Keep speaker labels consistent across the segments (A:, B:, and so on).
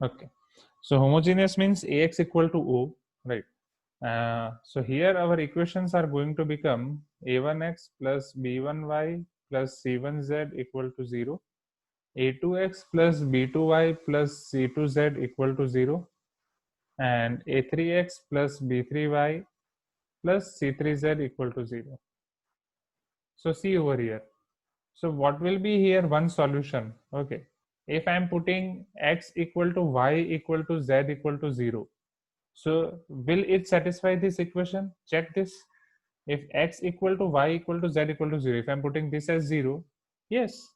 A: Okay. So homogeneous means Ax equal to O, right? So here our equations are going to become A1x plus B1y plus C1z equal to 0, A2x plus B2y plus C2z equal to 0, and A3x plus B3y plus C3z equal to 0. So see over here. So what will be here? One solution. Okay. If I am putting x equal to y equal to z equal to 0, so will it satisfy this equation? Check this. If x equal to y equal to z equal to 0, if I'm putting this as 0, yes.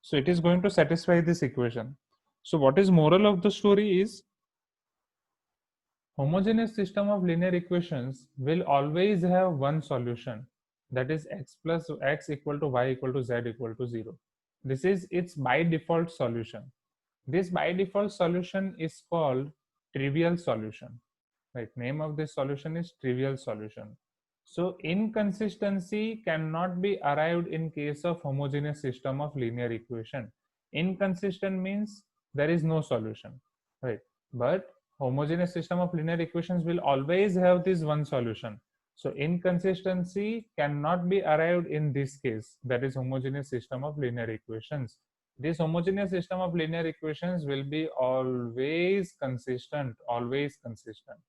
A: So it is going to satisfy this equation. So what is moral of the story is homogeneous system of linear equations will always have one solution, that is x plus x equal to y equal to z equal to 0. This is its by default solution. This by default solution is called trivial solution. Right, name of this solution is trivial solution. So inconsistency cannot be arrived in case of homogeneous system of linear equation. Inconsistent means there is no solution, right? But homogeneous system of linear equations will always have this one solution. So inconsistency cannot be arrived in this case, that is homogeneous system of linear equations. This homogeneous system of linear equations will be always consistent, always consistent.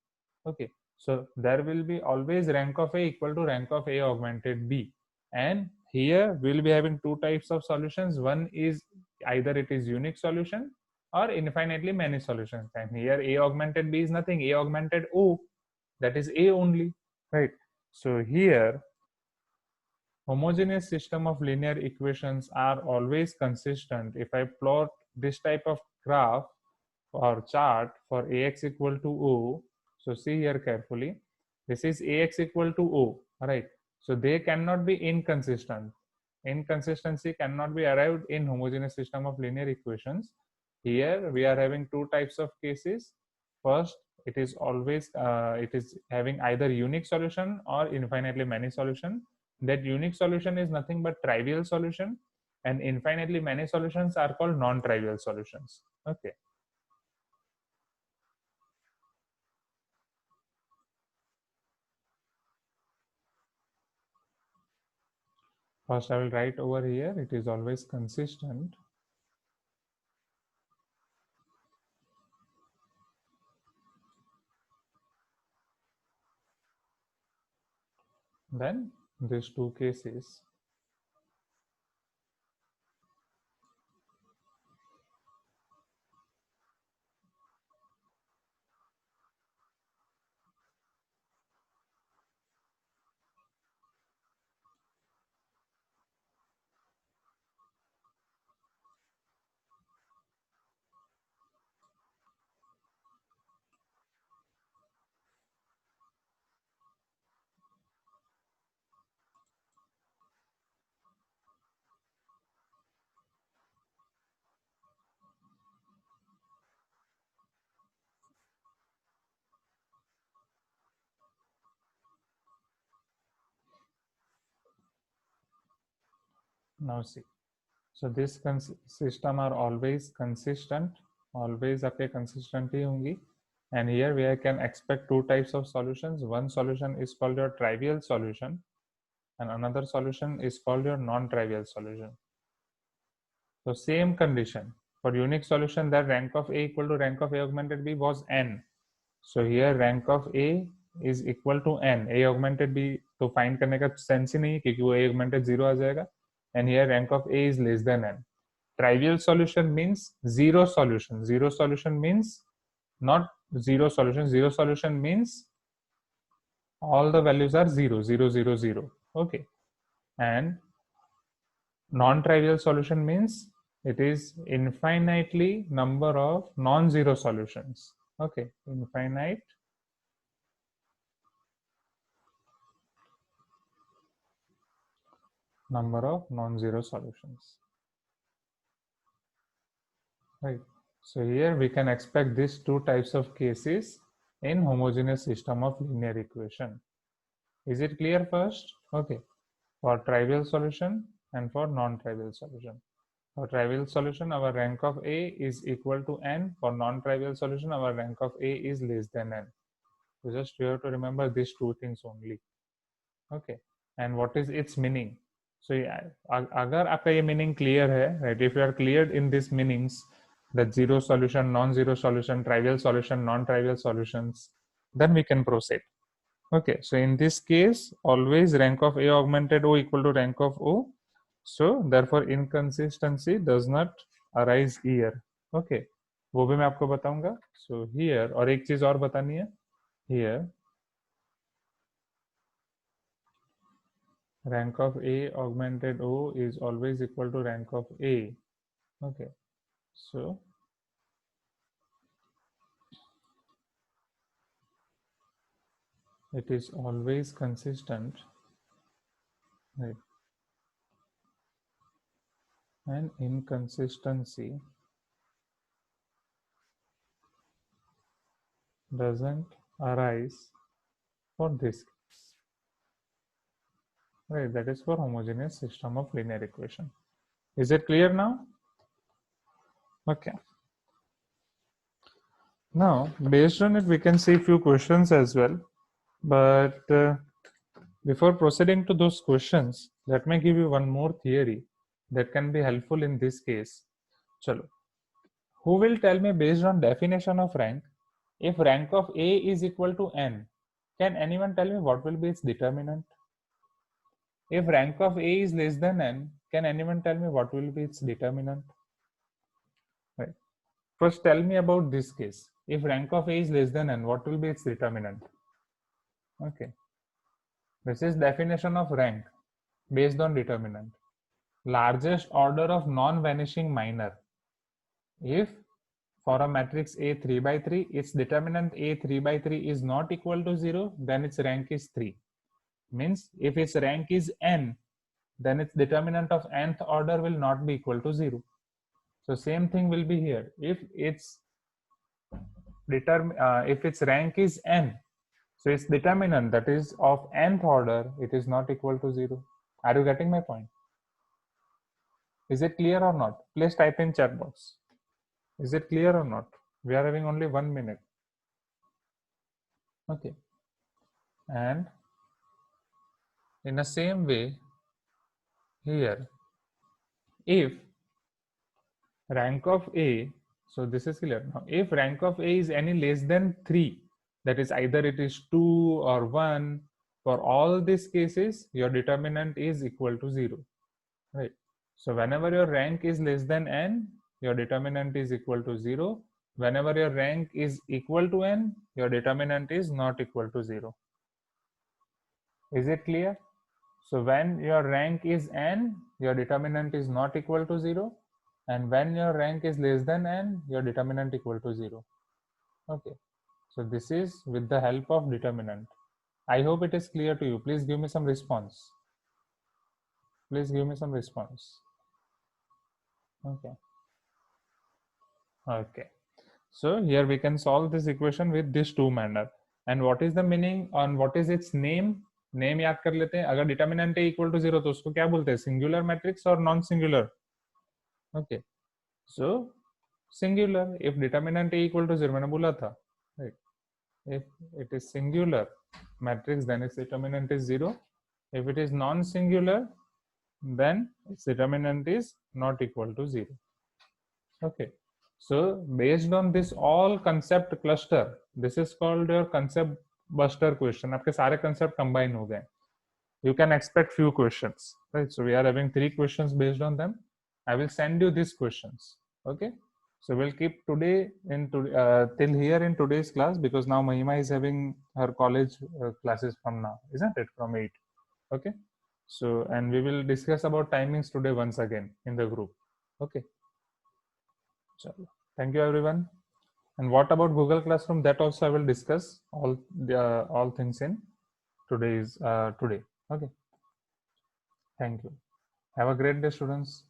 A: Okay, so there will be always rank of A equal to rank of A augmented B. And here we'll be having two types of solutions. One is either it is unique solution or infinitely many solutions. And here A augmented B is nothing, A augmented O, that is A only, right? So here homogeneous system of linear equations are always consistent. If I plot this type of graph or chart for Ax equal to O, so see here carefully, this is Ax equal to O, right? So they cannot be inconsistent. Inconsistency cannot be arrived in homogeneous system of linear equations. Here we are having two types of cases. First, it is always it is having either unique solution or infinitely many solution. That unique solution is nothing but trivial solution, and infinitely many solutions are called non-trivial solutions. Okay. First, I will write over here, it is always consistent. Then these two cases. Now see. So this system are always consistent, always आपके consistent ही होंगी. And here we can expect two types of solutions. One solution is called your trivial solution, and another solution is called your non-trivial solution. So same condition for unique solution, that rank of A equal to rank of A augmented B was n. So here rank of A is equal to n. A augmented B तो find करने का sense ही नहीं है क्योंकि वो A augmented 0 आ जाएगा. And here rank of A is less than n. Trivial solution means zero solution. Zero solution means not zero solution. Zero solution means all the values are 0, 0, 0, 0. Okay. And non-trivial solution means it is infinitely number of non-zero solutions. Okay, infinite number of non-zero solutions. Right. So here we can expect these two types of cases in homogeneous system of linear equation. Is it clear first? Okay. For trivial solution and for non-trivial solution. For trivial solution, our rank of A is equal to n. For non-trivial solution, our rank of A is less than n. So just you have to remember these two things only. Okay. And what is its meaning? So अगर आपका ये meaning clear है, right? If you are cleared in these meanings, that zero solution, non-zero solution, trivial solution, non-trivial solutions, then we can proceed. Okay, so in this case, always rank of A augmented O equal to rank of O. So therefore inconsistency does not arise here. Okay, वो भी मैं आपको बताऊंगा. So here, और एक चीज और बतानी है. Here, rank of A augmented O is always equal to rank of A. Okay, so it is always consistent, right? And inconsistency doesn't arise for this case, right? That is for homogeneous system of linear equation. Is it clear now? Okay. Now, based on it, we can see a few questions as well. But before proceeding to those questions, let me give you one more theory that can be helpful in this case. Chalo. Who will tell me, based on definition of rank, if rank of A is equal to n, can anyone tell me what will be its determinant? If rank of A is less than n, can anyone tell me what will be its determinant? Right. First, tell me about this case. If rank of A is less than n, what will be its determinant? Okay. This is definition of rank based on determinant. Largest order of non-vanishing minor. If for a matrix A 3 by 3, its determinant A 3 by 3 is not equal to 0, then its rank is 3. Means if its rank is n, then its determinant of nth order will not be equal to 0. So same thing will be here. If its rank is n, so its determinant, that is of nth order, it is not equal to 0. Are you getting my point? Is it clear or not? Please type in chat box. Is it clear or not? We are having only 1 minute. Okay. And in the same way, here, if rank of A, so this is clear now, if rank of A is any less than 3, that is either it is 2 or 1, for all these cases, your determinant is equal to 0, right? So whenever your rank is less than n, your determinant is equal to 0. Whenever your rank is equal to n, your determinant is not equal to 0. Is it clear? So when your rank is n, your determinant is not equal to 0. And when your rank is less than n, your determinant equal to 0. Okay. So this is with the help of determinant. I hope it is clear to you. Please give me some response. Please give me some response. Okay. Okay. So here we can solve this equation with this two manner. And what is the meaning and what is its name? Name याद कर लेते हैं. अगर determinant है equal to 0 तो उसको क्या बोलते हैं? Singular matrix or non-singular? Okay. So singular. If determinant है equal to 0, मैंने बोला था. Right. If it is singular matrix, then its determinant is 0. If it is non-singular, then its determinant is not equal to 0. Okay. So based on this all concept cluster, this is called your concept buster question. आपके सारे concept combine हो गए. You can expect few questions, right? So we are having 3 questions based on them. I will send you these questions. Okay. So we'll keep today till here in today's class, because now Mahima is having her college classes from now, isn't it? From 8. Okay. So, and we will discuss about timings today once again in the group. Okay. Thank you everyone. And what about Google Classroom? That also I will discuss all things in today. Okay. Thank you. Have a great day, students.